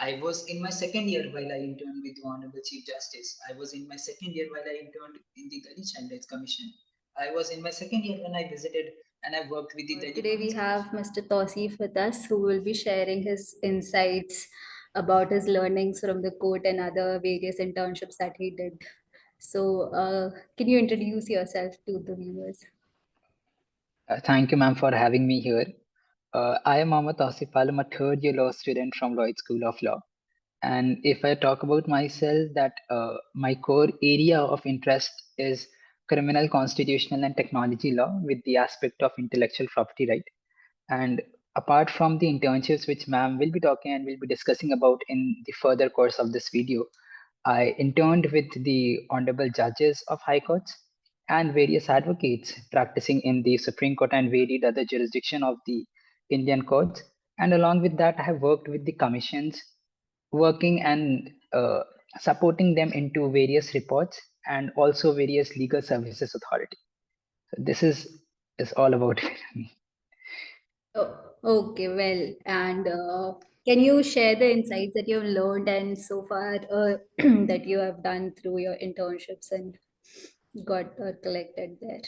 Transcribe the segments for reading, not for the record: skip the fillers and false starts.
I was in my second year while I interned with the Honorable Chief Justice. I was in my second year while I interned in the Delhi Child Rights Commission. I was in my second year when I visited and I worked with the Delhi Today we Women's have Commission. Mr. Tausif with us, who will be sharing his insights about his learnings from the court and other various internships that he did. So, can you introduce yourself to the viewers? Thank you, ma'am, for having me here. I am Mohammad Asif Alam, a third year law student from Lloyd School of Law. And if I talk about myself, that my core area of interest is criminal, constitutional, and technology law with the aspect of intellectual property right. And apart from the internships, which ma'am will be talking and will be discussing about in the further course of this video, I interned with the honorable judges of high courts and various advocates practicing in the Supreme Court and varied other jurisdiction of the Indian courts. And along with that, I have worked with the commissions, working and supporting them into various reports and also various legal services authority. So this is all about me. Oh, okay, well, and can you share the insights that you've learned and so far that you have done through your internships and got collected there?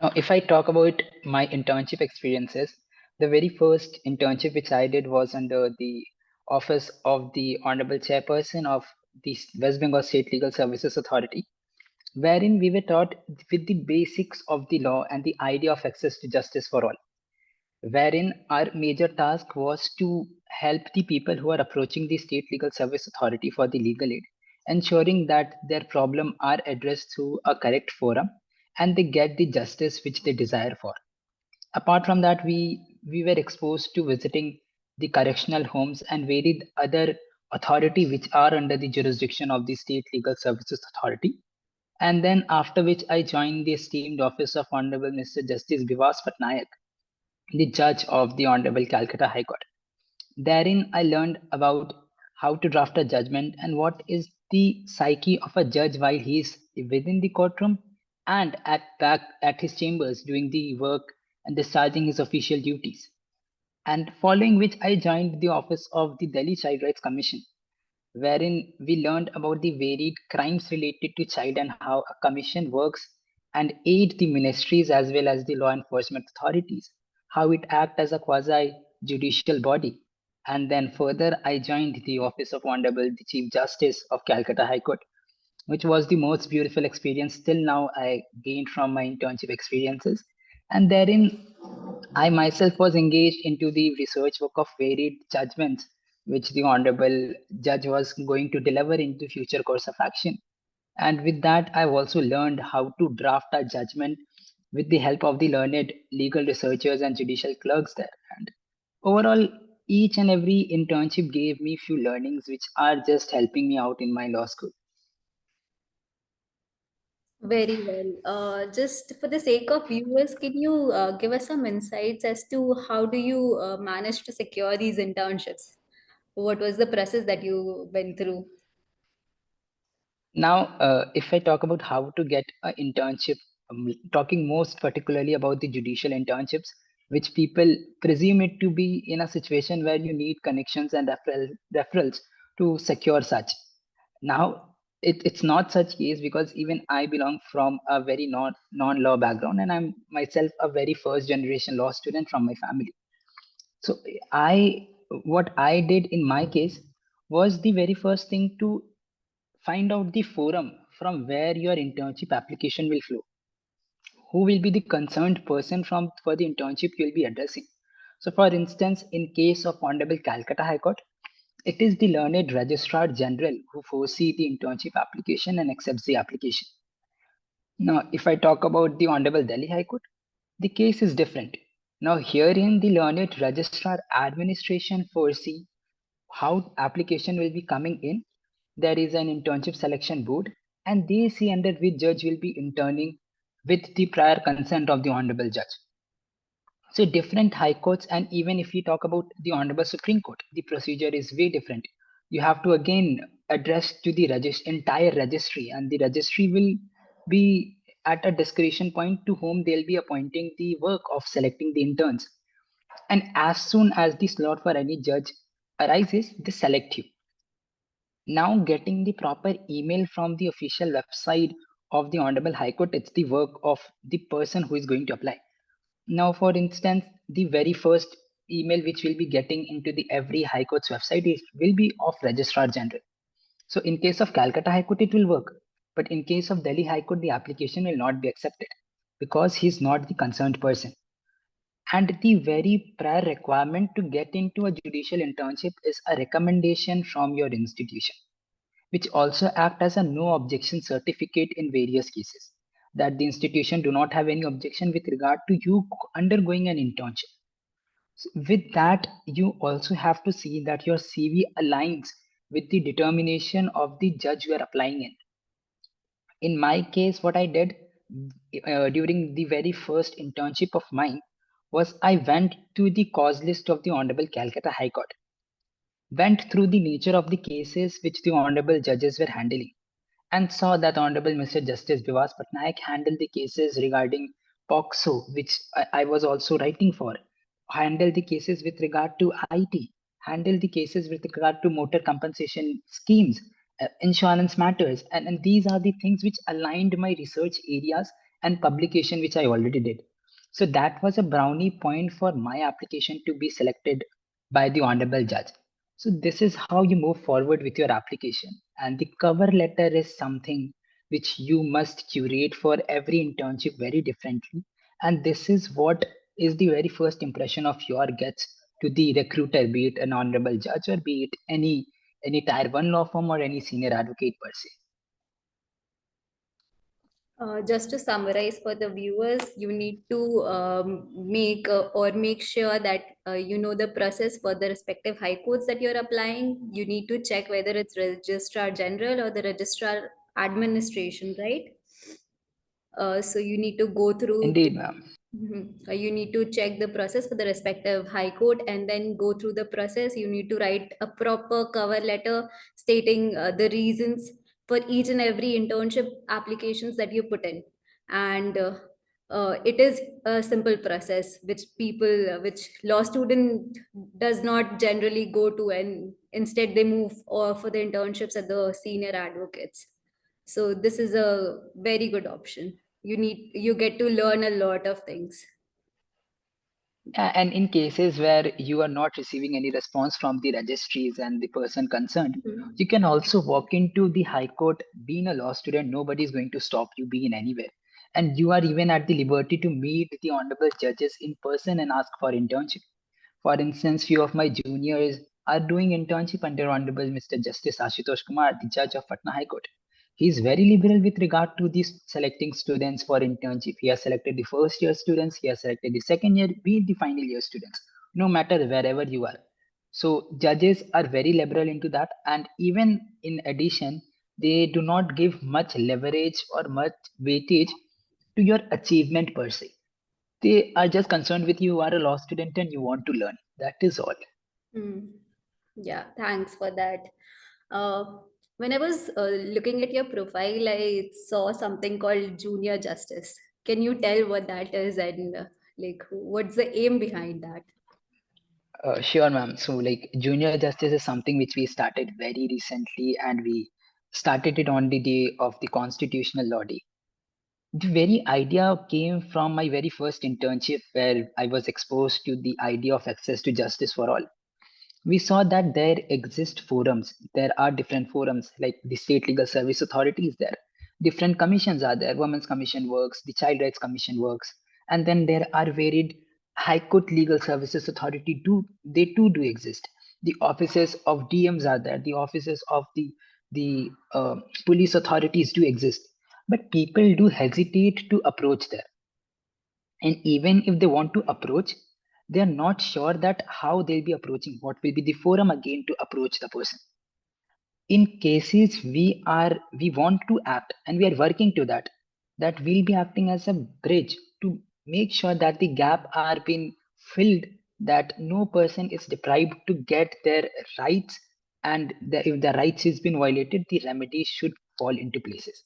Now, if I talk about my internship experiences, the very first internship which I did was under the office of the Honorable Chairperson of the West Bengal State Legal Services Authority, wherein we were taught with the basics of the law and the idea of access to justice for all, wherein our major task was to help the people who are approaching the State Legal Service Authority for the legal aid, ensuring that their problem are addressed through a correct forum and they get the justice which they desire for. Apart from that, we were exposed to visiting the correctional homes and varied other authority which are under the jurisdiction of the State Legal Services Authority. And then after which I joined the esteemed office of Honorable Mr. Justice Bivas Patnaik, the judge of the Honorable Calcutta High Court. Therein, I learned about how to draft a judgment and what is the psyche of a judge while he is within the courtroom and at back at his chambers doing the work and discharging his official duties. And following which, I joined the office of the Delhi Child Rights Commission, wherein we learned about the varied crimes related to child and how a commission works and aid the ministries as well as the law enforcement authorities, how it acts as a quasi judicial body. And then further, I joined the office of Honorable the Chief Justice of Calcutta High Court, which was the most beautiful experience till now I gained from my internship experiences. And therein, I myself was engaged into the research work of varied judgments, which the Honorable Judge was going to deliver into future course of action. And with that, I've also learned how to draft a judgment with the help of the learned legal researchers and judicial clerks there. And overall, each and every internship gave me few learnings which are just helping me out in my law school. Very well. Just for the sake of viewers, can you give us some insights as to how do you manage to secure these internships? What was the process that you went through? Now, if I talk about how to get an internship, talking most particularly about the judicial internships, which people presume it to be in a situation where you need connections and referrals to secure such. Now, it's not such case because even I belong from a very non-law background and I'm myself a very first generation law student from my family. So I what I did in my case was the very first thing to find out the forum from where your internship application will flow. Who will be the concerned person from for the internship you'll be addressing? So, for instance, in case of Honorable Calcutta High Court, it is the learned Registrar General who foresee the internship application and accepts the application. Now, if I talk about the Honorable Delhi High Court, the case is different. Now, herein the learned Registrar Administration foresee how application will be coming in. There is an internship selection board and they see under which judge will be interning with the prior consent of the honorable judge. So different high courts, and even if we talk about the honorable Supreme Court, the procedure is way different. You have to again address to the entire registry, and the registry will be at a discretion point to whom they'll be appointing the work of selecting the interns. And as soon as the slot for any judge arises, they select you. Now, getting the proper email from the official website of the Honorable High Court, it's the work of the person who is going to apply. Now, for instance, the very first email which we'll be getting into the every High Court's website will be of Registrar General. So in case of Calcutta High Court, it will work. But in case of Delhi High Court, the application will not be accepted because he's not the concerned person. And the very prior requirement to get into a judicial internship is a recommendation from your institution, which also act as a no objection certificate in various cases, that the institution do not have any objection with regard to you undergoing an internship. So with that, you also have to see that your CV aligns with the determination of the judge you are applying in. In my case, what I did during the very first internship of mine was I went to the cause list of the Honorable Calcutta High Court, went through the nature of the cases which the Honorable judges were handling, and saw that Honorable Mr. Justice Bivas Patnaik handled the cases regarding POXO, which I was also writing for, handled the cases with regard to IT, handled the cases with regard to motor compensation schemes, insurance matters, and these are the things which aligned my research areas and publication which I already did. So that was a brownie point for my application to be selected by the Honorable Judge. So this is how you move forward with your application. And the cover letter is something which you must curate for every internship very differently. And this is what is the very first impression of your gets to the recruiter, be it an honorable judge or be it any tier one law firm or any senior advocate per se. Just to summarize for the viewers, you need to make sure that you know the process for the respective high courts that you're applying. You need to check whether it's Registrar General or the Registrar Administration, right? So you need to go through. Indeed, ma'am. You need to check the process for the respective high court and then go through the process. You need to write a proper cover letter stating the reasons for each and every internship applications that you put in. And it is a simple process which which law student does not generally go to, and instead they move for the internships at the senior advocates. So this is a very good option. You get to learn a lot of things. And in cases where you are not receiving any response from the registries and the person concerned, Mhm. you can also walk into the High Court. Being a law student, nobody is going to stop you being anywhere. And you are even at the liberty to meet the honorable judges in person and ask for internship. For instance, few of my juniors are doing internship under Honorable Mr. Justice Ashutosh Kumar, the judge of Patna High Court. He is very liberal with regard to these selecting students for internship. He has selected the first year students, he has selected the second year, be it the final year students, no matter wherever you are. So judges are very liberal into that, and even in addition, they do not give much leverage or much weightage to your achievement per se. They are just concerned with you are a law student and you want to learn. That is all. Hmm. Yeah, thanks for that. Uh, when I was looking at your profile, I saw something called Junior Justice. Can you tell what that is and like what's the aim behind that? Sure, ma'am. So, like, junior justice is something which we started very recently, and we started it on the day of the Constitutional Law Day. The very idea came from my very first internship, where I was exposed to the idea of access to justice for all. We saw that there exist forums. There are different forums, like the State Legal Service Authority is there. Different commissions are there. Women's Commission works, the Child Rights Commission works, and then there are varied High Court Legal Services Authority. They too do exist. The offices of DMs are there. The offices of the police authorities do exist, but people do hesitate to approach there. And even if they want to approach, they are not sure that how they'll be approaching, what will be the forum again to approach the person. In cases we want to act and we are working to that we'll be acting as a bridge to make sure that the gap are being filled, that no person is deprived to get their rights, and if the rights is been violated, the remedies should fall into places.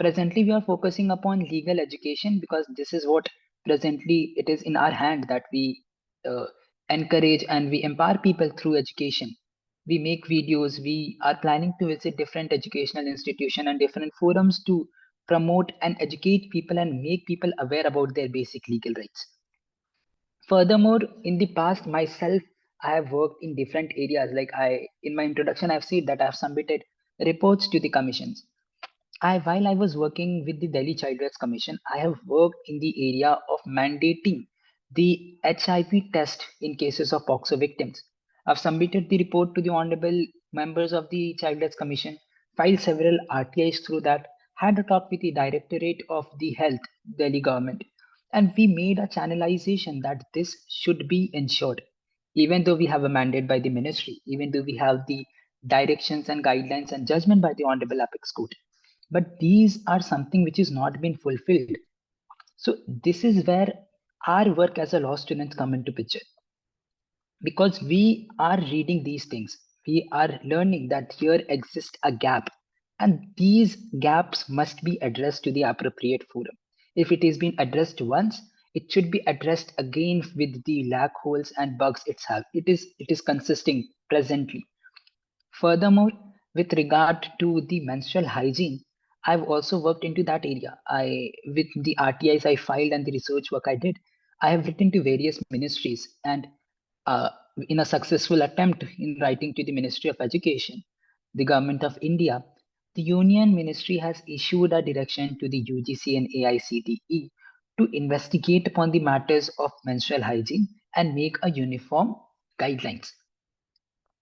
Presently, we are focusing upon legal education because this is what presently it is in our hand that we uh, encourage and we empower people through education. We make videos, we are planning to visit different educational institutions and different forums to promote and educate people and make people aware about their basic legal rights. Furthermore, in the past myself, I have worked in different areas. Like I, in my introduction, I've said that I've submitted reports to the commissions. While I was working with the Delhi Child Rights Commission, I have worked in the area of mandating the HIV test in cases of POXO victims. I've submitted the report to the honorable members of the Child Rights Commission, filed several RTIs through that, had a talk with the Directorate of the Health, Delhi government, and we made a channelization that this should be ensured. Even though we have a mandate by the ministry, even though we have the directions and guidelines and judgment by the Honorable Apex Court, but these are something which is not been fulfilled. So this is where our work as a law students come into picture, because we are reading these things, we are learning that here exists a gap, and these gaps must be addressed to the appropriate forum. If it is being addressed once, it should be addressed again with the lack holes and bugs itself. It is consisting presently. Furthermore, with regard to the menstrual hygiene, I've also worked into that area. With the RTIs I filed and the research work I did, I have written to various ministries, and uh, in a successful attempt in writing to the Ministry of Education, the Government of India, the Union Ministry has issued a direction to the UGC and AICTE to investigate upon the matters of menstrual hygiene and make a uniform guidelines.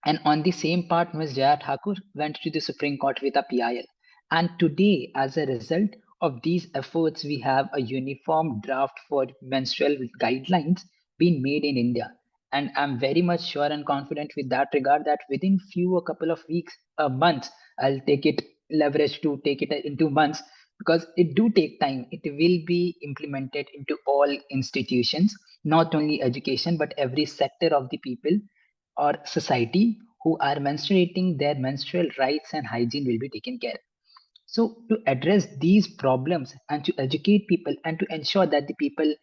And on the same part, Ms. Jaya Thakur went to the Supreme Court with a PIL. And today, as a result of these efforts, we have a uniform draft for menstrual guidelines being made in India. And I'm very much sure and confident with that regard that within a couple of weeks, months, I'll take it leverage to take it into months, because it do take time. It will be implemented into all institutions, not only education, but every sector of the people or society who are menstruating, their menstrual rights and hygiene will be taken care. So to address these problems and to educate people and to ensure that the people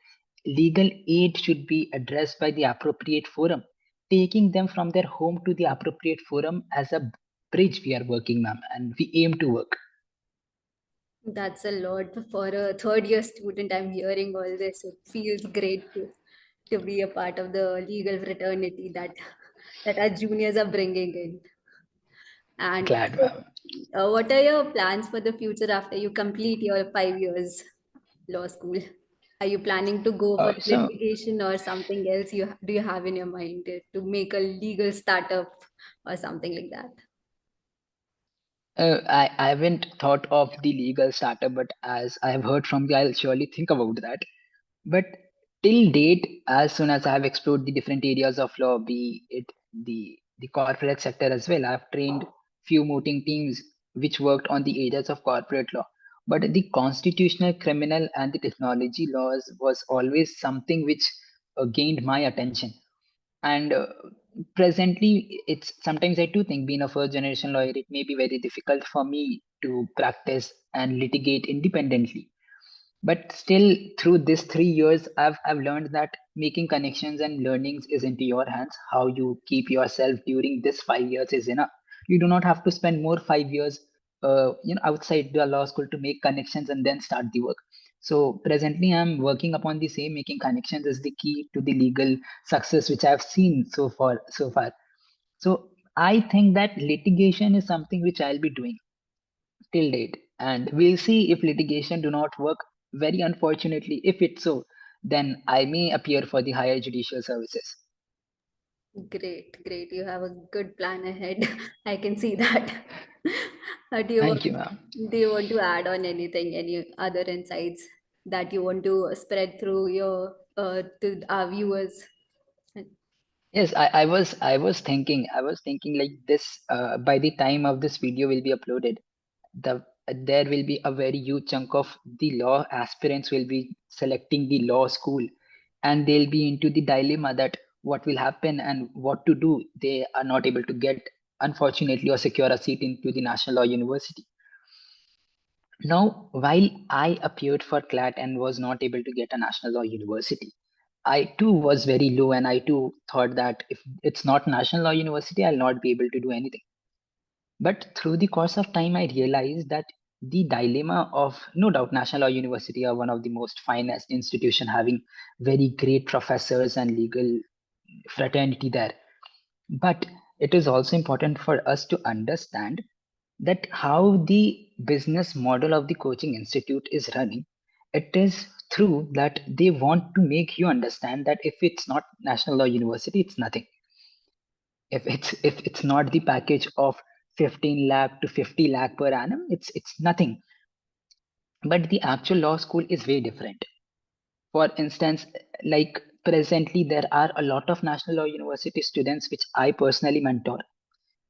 legal aid should be addressed by the appropriate forum, taking them from their home to the appropriate forum as a bridge we are working, ma'am, and we aim to work. That's a lot for a third year student. I'm hearing all this. It feels great to be a part of the legal fraternity that our juniors are bringing in. And Glad, so, ma'am. what are your plans for the future after you complete your 5 years law school? Are you planning to go for So litigation or something else? Do you have in your mind to make a legal startup or something like that? I haven't thought of the legal startup, but as I have heard from you, I'll surely think about that. But till date, as soon as I have explored the different areas of law, be it the corporate sector as well, I've trained few mooting teams which worked on the areas of corporate law. But the constitutional, criminal, and the technology laws was always something which gained my attention. And presently, it's sometimes I do think, being a first generation lawyer, it may be very difficult for me to practice and litigate independently. But still, through this 3 years, I've learned that making connections and learnings is into your hands. How you keep yourself during this 5 years is enough. You do not have to spend more 5 years outside the law school to make connections and then start the work. So presently I'm working upon the same. Making connections is the key to the legal success which I've seen so far. So I think that litigation is something which I'll be doing till date, and we'll see if litigation do not work. Very unfortunately, if it's so, then I may appear for the higher judicial services. Great, great. You have a good plan ahead. I can see that. Do you Thank you, want, ma'am. do you want to add on anything, any other insights that you want to spread through your to our viewers? Yes, I was thinking like this. By the time of this video will be uploaded, there will be a very huge chunk of the law aspirants will be selecting the law school, and they'll be into the dilemma that what will happen and what to do. They are not able to get, unfortunately, or secure a seat into the National Law University. Now, while I appeared for CLAT and was not able to get a National Law University, I too was very low, and I too thought that if it's not National Law University, I'll not be able to do anything. But through the course of time, I realized that the dilemma of, no doubt, National Law University are one of the most finest institution, having very great professors and legal fraternity there. But it is also important for us to understand that how the business model of the coaching institute is running. It is through that they want to make you understand that if it's not National Law University, it's nothing. If it's not the package of 15 lakh to 50 lakh per annum, it's nothing. But the actual law school is very different. For instance, like presently there are a lot of National Law University students which I personally mentor,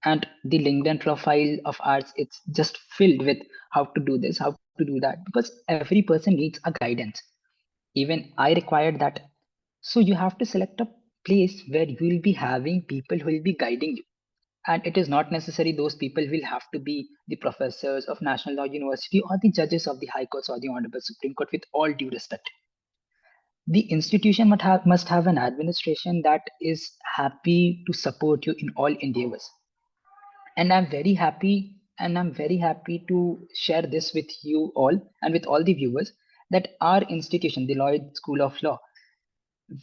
and the LinkedIn profile of ours, it's just filled with how to do this, how to do that, because every person needs a guidance. Even I required that. So you have to select a place where you will be having people who will be guiding you. And it is not necessary those people will have to be the professors of National Law University or the judges of the High Courts or the Honorable Supreme Court, with all due respect. The institution must have an administration that is happy to support you in all endeavors. And I'm very happy to share this with you all and with all the viewers, that our institution, the Lloyd School of Law,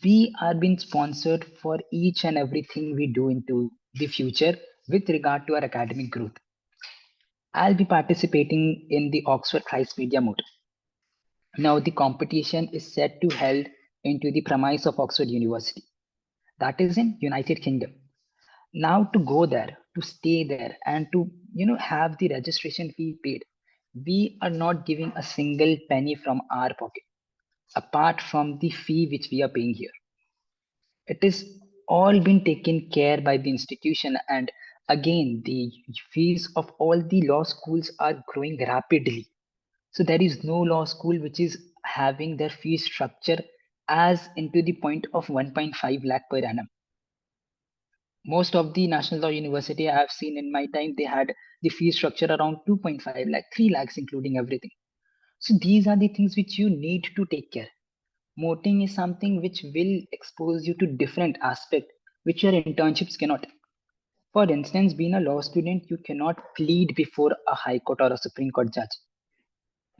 we are being sponsored for each and everything we do into the future with regard to our academic growth. I'll be participating in the Oxford Christ Media Moot. Now the competition is set to held into the premise of Oxford University, that is in United Kingdom. Now to go there, to stay there, and to have the registration fee paid, we are not giving a single penny from our pocket apart from the fee which we are paying here. It is all been taken care by the institution, and again the fees of all the law schools are growing rapidly. So there is no law school which is having their fee structure as into the point of 1.5 lakh per annum. Most of the National Law University I have seen in my time, they had the fee structure around 2.5 lakh, 3 lakhs, including everything. So these are the things which you need to take care. Moting is something which will expose you to different aspect which your internships cannot. For instance, being a law student, you cannot plead before a high court or a Supreme Court judge.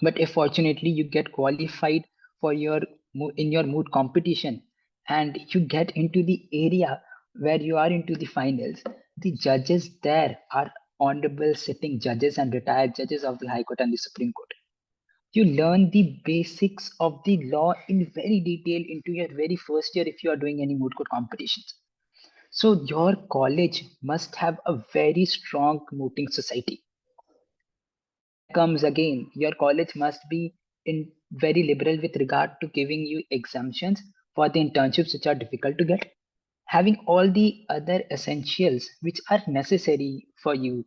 But if fortunately you get qualified for in your moot competition, and you get into the area where you are into the finals, the judges there are honorable sitting judges and retired judges of the High Court and the Supreme Court. You learn the basics of the law in very detail into your very first year if you are doing any moot court competitions. So your college must have a very strong mooting society. There comes again, your college must be in very liberal with regard to giving you exemptions for the internships which are difficult to get, having all the other essentials which are necessary for you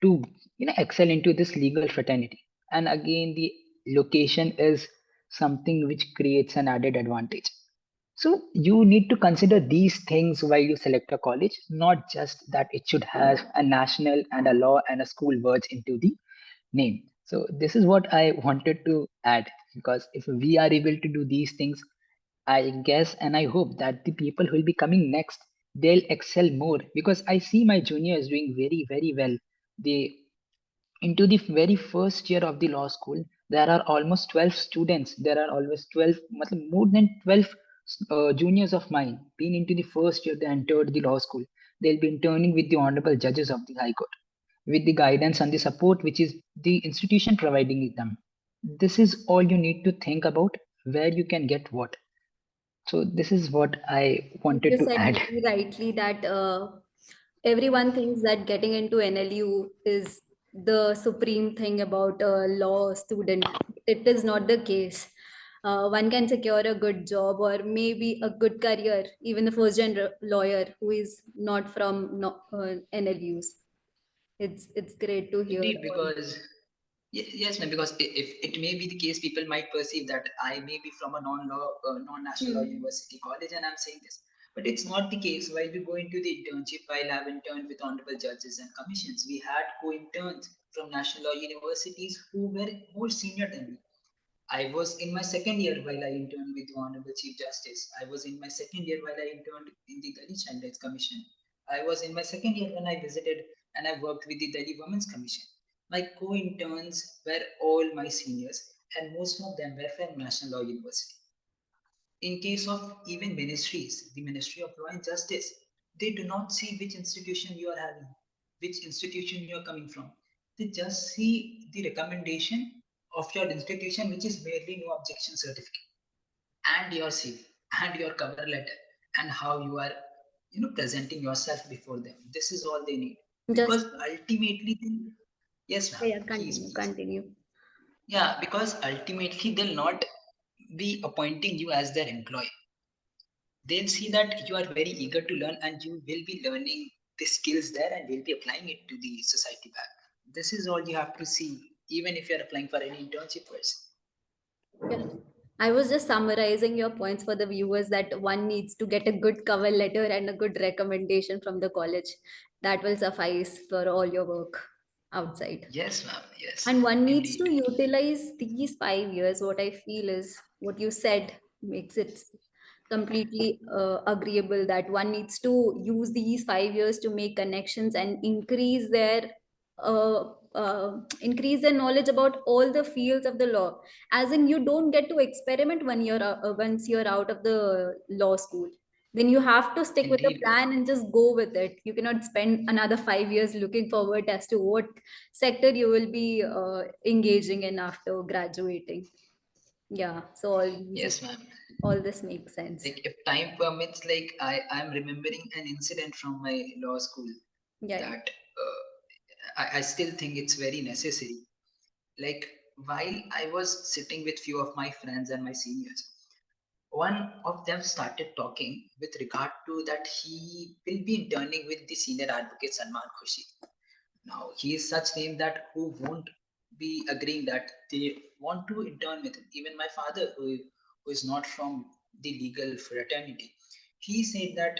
to excel into this legal fraternity. And again, the location is something which creates an added advantage. So you need to consider these things while you select a college, not just that it should have a national and a law and a school words into the name. So this is what I wanted to add, because if we are able to do these things, I guess and I hope that the people who will be coming next, they'll excel more, because I see my juniors doing very, very well. They into the very first year of the law school, there are almost 12 students. There are always 12, more than 12 juniors of mine being into the first year they entered the law school. They'll be interning with the honorable judges of the High Court, with the guidance and the support which is the institution providing them. This is all you need to think about, where you can get what. So this is what I You wanted to said add. very rightly that everyone thinks that getting into NLU is the supreme thing about a law student. It is not the case. One can secure a good job or maybe a good career, even the first gen lawyer who is not from no, NLUs. It's great to hear Indeed, all. because yes, ma'am. Because if it may be the case, people might perceive that I may be from a non-law, non-national law Hmm. university college, and I'm saying this, but it's not the case. While we go into the internship, while I've interned with honorable judges and commissions, we had co-interns from national law universities who were more senior than me. I was in my second year while I interned with the Honorable Chief Justice. I was in my second year while I interned in the Dalit Child Rights Commission. I was in my second year when I visited and I worked with the Delhi Women's Commission. My co-interns were all my seniors, and most of them were from National Law University. In case of even ministries, the Ministry of Law and Justice, they do not see which institution you are having, which institution you are coming from. They just see the recommendation of your institution, which is merely no objection certificate, and your CV and your cover letter, and how you are, presenting yourself before them. This is all they need. Just Because ultimately, yes, ma'am, yeah, please, continue, please. continue. Yeah, because ultimately they'll not be appointing you as their employee. They'll see that you are very eager to learn and you will be learning the skills there and will be applying it to the society back. This is all you have to see, even if you're applying for any internship first. Yeah. I was just summarizing your points for the viewers that one needs to get a good cover letter and a good recommendation from the college. That will suffice for all your work outside. Yes, ma'am. Yes, And one needs to indeed. utilize these 5 years. What I feel is what you said makes it completely agreeable that one needs to use these 5 years to make connections and increase their knowledge about all the fields of the law. As in, you don't get to experiment when once you're out of the law school. Then you have to stick with the Indeed, ma'am. plan and just go with it. You cannot spend another 5 years looking forward as to what sector you will be engaging in after graduating. Yeah, so Yes, ma'am. all this makes sense. Like if time permits, like I'm remembering an incident from my law school Yeah, yeah. that I still think it's very necessary. Like while I was sitting with few of my friends and my seniors, one of them started talking with regard to that he will be interning with the senior advocate Salman Khushi. Now he is such name that who won't be agreeing that they want to intern with him. Even my father, who is not from the legal fraternity, he said that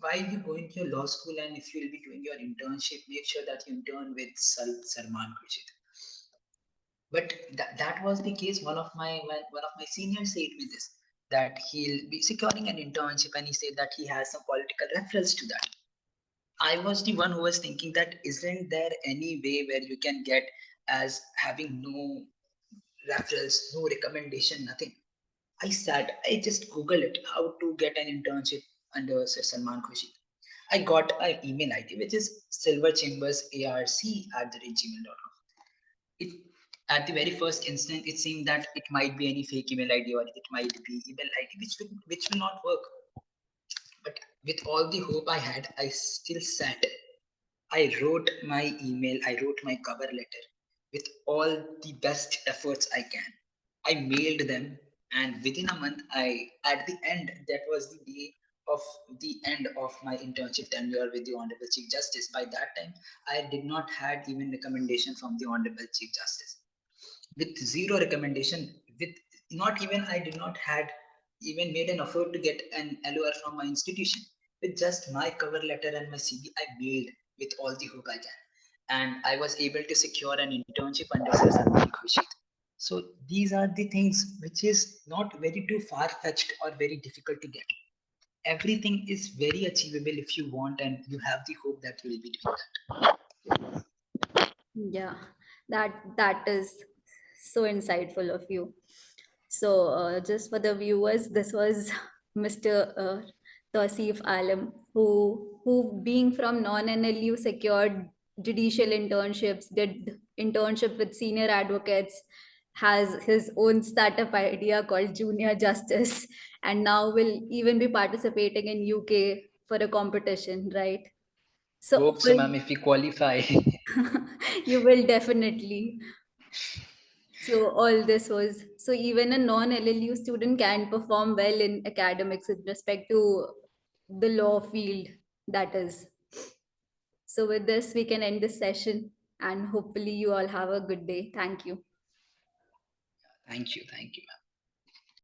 while you go into your law school and if you will be doing your internship, make sure that you intern with Salman Khushi. But that was the case. One of my seniors said me this, that he'll be securing an internship, and he said that he has some political reference to that. I was the one who was thinking that isn't there any way where you can get as having no referrals, no recommendation, nothing. I just Googled it, how to get an internship under Sir Salman Khushi. I got an email ID which is silverchambersarc@gmail.com. It at the very first instant it seemed that it might be any fake email ID or it might be email ID which will not work. But with all the hope I had, I still sat. I wrote my email, I wrote my cover letter with all the best efforts I can. I mailed them, and within a month, at the end, that was the day of the end of my internship tenure with the Honorable Chief Justice. By that time, I did not had even recommendation from the Honorable Chief Justice. With zero recommendation, with not even I did not had even made an effort to get an LOR from my institution. With just my cover letter and my CV, I mailed with all the hope I can, and I was able to secure an internship under Sir Salman Khurshid. So these are the things which is not very too far fetched or very difficult to get. Everything is very achievable if you want and you have the hope that you will be doing that. Yeah, that is so insightful of you. So, just for the viewers, this was Mr. Tausif Alam, who being from non-NLU secured judicial internships, did internship with senior advocates, has his own startup idea called Junior Justice, and now will even be participating in UK for a competition, right? So, Hope so, ma'am, if we qualify. you will definitely. So all this was so even a non-LLU student can perform well in academics with respect to the law field, that is. So with this, we can end this session and hopefully you all have a good day. Thank you. Thank you, ma'am.